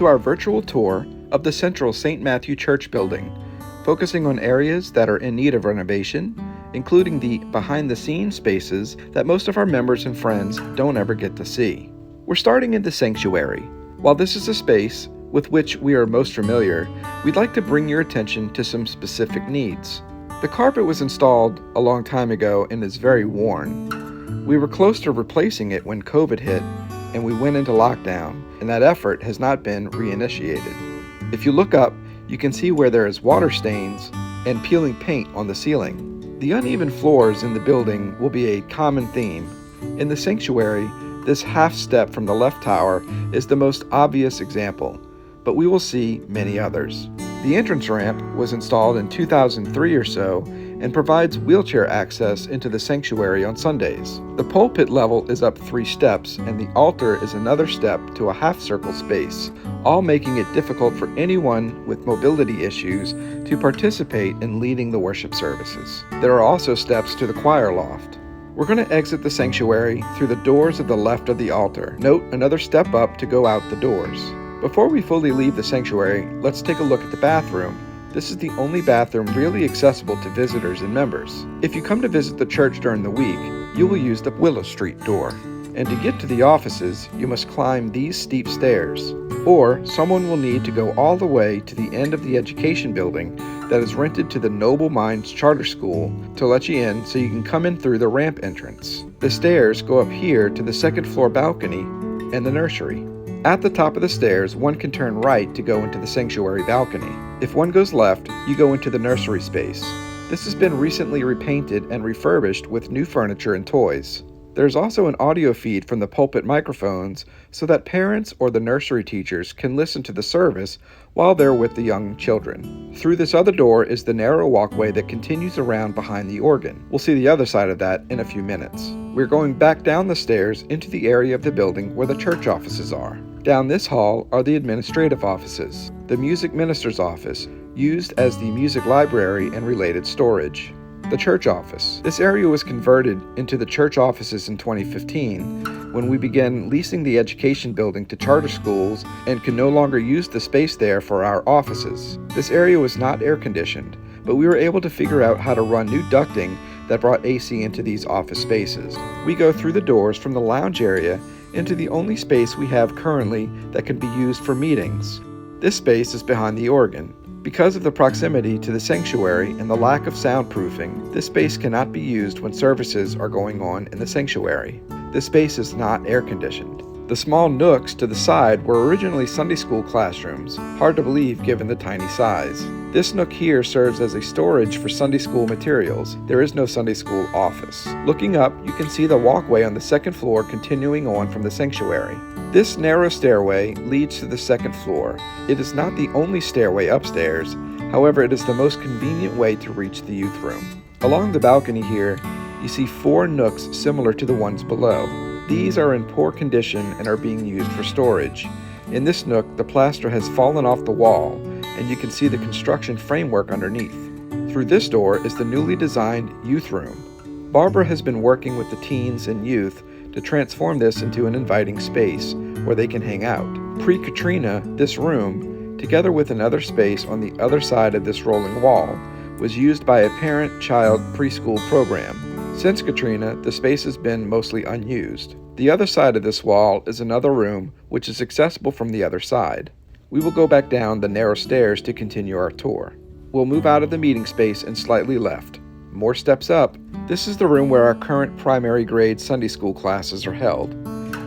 to our virtual tour of the Central St. Matthew Church building, focusing on areas that are in need of renovation, including the behind-the-scenes spaces that most of our members and friends don't ever get to see. We're starting in the sanctuary. While this is a space with which we are most familiar, we'd like to bring your attention to some specific needs. The carpet was installed a long time ago and is very worn. We were close to replacing it when COVID hit and we went into lockdown, and that effort has not been reinitiated. If you look up, you can see where there is water stains and peeling paint on the ceiling. The uneven floors in the building will be a common theme. In the sanctuary, this half step from the left tower is the most obvious example, but we will see many others. The entrance ramp was installed in 2003 or so and provides wheelchair access into the sanctuary on Sundays. The pulpit level is up 3 steps and the altar is another step to a half-circle space, all making it difficult for anyone with mobility issues to participate in leading the worship services. There are also steps to the choir loft. We're going to exit the sanctuary through the doors at the left of the altar. Note another step up to go out the doors. Before we fully leave the sanctuary, let's take a look at the bathroom. This is the only bathroom really accessible to visitors and members. If you come to visit the church during the week, you will use the Willow Street door. And to get to the offices, you must climb these steep stairs. Or someone will need to go all the way to the end of the education building that is rented to the Noble Minds Charter School to let you in so you can come in through the ramp entrance. The stairs go up here to the second floor balcony and the nursery. At the top of the stairs, one can turn right to go into the sanctuary balcony. If one goes left, you go into the nursery space. This has been recently repainted and refurbished with new furniture and toys. There's also an audio feed from the pulpit microphones so that parents or the nursery teachers can listen to the service while they're with the young children. Through this other door is the narrow walkway that continues around behind the organ. We'll see the other side of that in a few minutes. We're going back down the stairs into the area of the building where the church offices are. Down this hall are the administrative offices, the music minister's office, used as the music library and related storage. The church office. This area was converted into the church offices in 2015 when we began leasing the education building to charter schools and could no longer use the space there for our offices. This area was not air conditioned, but we were able to figure out how to run new ducting that brought AC into these office spaces. We go through the doors from the lounge area into the only space we have currently that can be used for meetings. This space is behind the organ. Because of the proximity to the sanctuary and the lack of soundproofing, this space cannot be used when services are going on in the sanctuary. This space is not air conditioned. The small nooks to the side were originally Sunday school classrooms, hard to believe given the tiny size. This nook here serves as a storage for Sunday school materials. There is no Sunday school office. Looking up, you can see the walkway on the second floor continuing on from the sanctuary. This narrow stairway leads to the second floor. It is not the only stairway upstairs, however it is the most convenient way to reach the youth room. Along the balcony here, you see 4 nooks similar to the ones below. These are in poor condition and are being used for storage. In this nook, the plaster has fallen off the wall, and you can see the construction framework underneath. Through this door is the newly designed youth room. Barbara has been working with the teens and youth to transform this into an inviting space where they can hang out. Pre-Katrina, this room, together with another space on the other side of this rolling wall, was used by a parent-child preschool program. Since Katrina, the space has been mostly unused. The other side of this wall is another room which is accessible from the other side. We will go back down the narrow stairs to continue our tour. We'll move out of the meeting space and slightly left. More steps up. This is the room where our current primary grade Sunday school classes are held.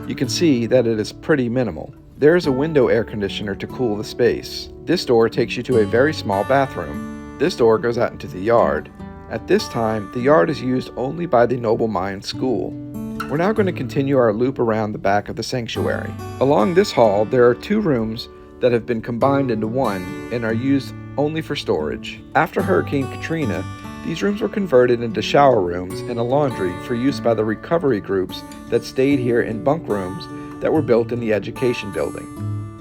You can see that it is pretty minimal. There is a window air conditioner to cool the space. This door takes you to a very small bathroom. This door goes out into the yard. At this time, the yard is used only by the Noble Minds School. We're now going to continue our loop around the back of the sanctuary. Along this hall, there are 2 rooms that have been combined into one and are used only for storage. After Hurricane Katrina, these rooms were converted into shower rooms and a laundry for use by the recovery groups that stayed here in bunk rooms that were built in the education building.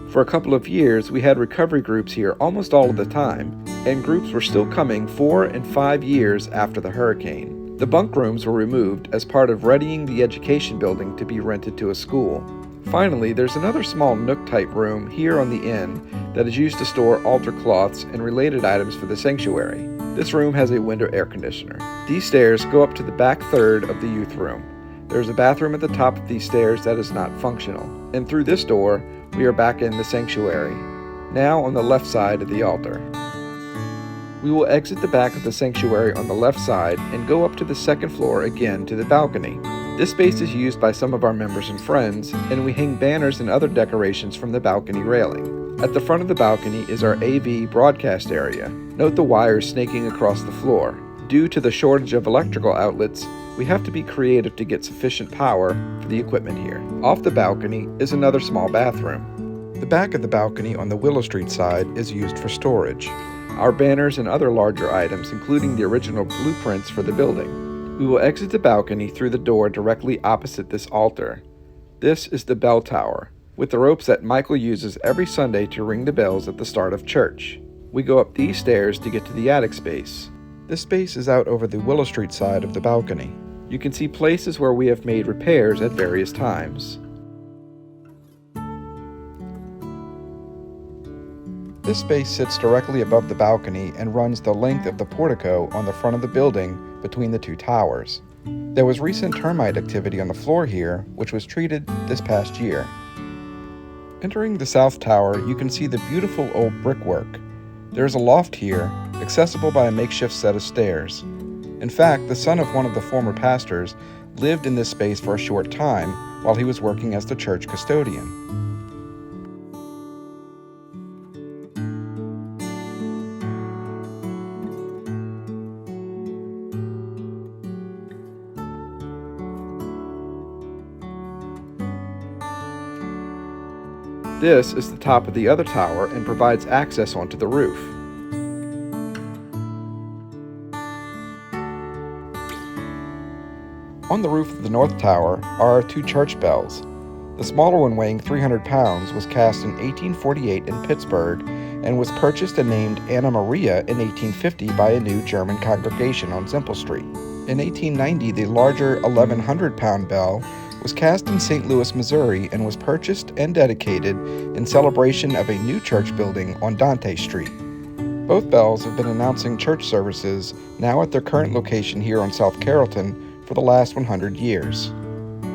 For a couple of years, we had recovery groups here almost all of the time, and groups were still coming 4 and 5 years after the hurricane. The bunk rooms were removed as part of readying the education building to be rented to a school. Finally, there's another small nook-type room here on the end that is used to store altar cloths and related items for the sanctuary. This room has a window air conditioner. These stairs go up to the back third of the youth room. There's a bathroom at the top of these stairs that is not functional. And through this door, we are back in the sanctuary, now on the left side of the altar. We will exit the back of the sanctuary on the left side and go up to the second floor again to the balcony. This space is used by some of our members and friends, and we hang banners and other decorations from the balcony railing. At the front of the balcony is our AV broadcast area. Note the wires snaking across the floor. Due to the shortage of electrical outlets, we have to be creative to get sufficient power for the equipment here. Off the balcony is another small bathroom. The back of the balcony on the Willow Street side is used for storage. Our banners and other larger items, including the original blueprints for the building. We will exit the balcony through the door directly opposite this altar. This is the bell tower, with the ropes that Michael uses every Sunday to ring the bells at the start of church. We go up these stairs to get to the attic space. This space is out over the Willow Street side of the balcony. You can see places where we have made repairs at various times. This space sits directly above the balcony and runs the length of the portico on the front of the building between the two towers. There was recent termite activity on the floor here, which was treated this past year. Entering the south tower, you can see the beautiful old brickwork. There is a loft here, accessible by a makeshift set of stairs. In fact, the son of one of the former pastors lived in this space for a short time while he was working as the church custodian. This is the top of the other tower and provides access onto the roof. On the roof of the north tower are our two church bells. The smaller one, weighing 300 pounds, was cast in 1848 in Pittsburgh and was purchased and named Anna Maria in 1850 by a new German congregation on Semple Street. In 1890, the larger 1,100-pound bell was cast in St. Louis, Missouri, and was purchased and dedicated in celebration of a new church building on Dante Street. Both bells have been announcing church services now at their current location here on South Carrollton for the last 100 years.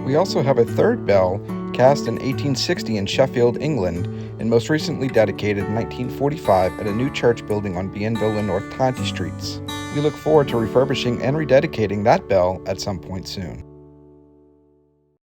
We also have a third bell cast in 1860 in Sheffield, England, and most recently dedicated in 1945 at a new church building on Bienville and North Tonty Streets. We look forward to refurbishing and rededicating that bell at some point soon.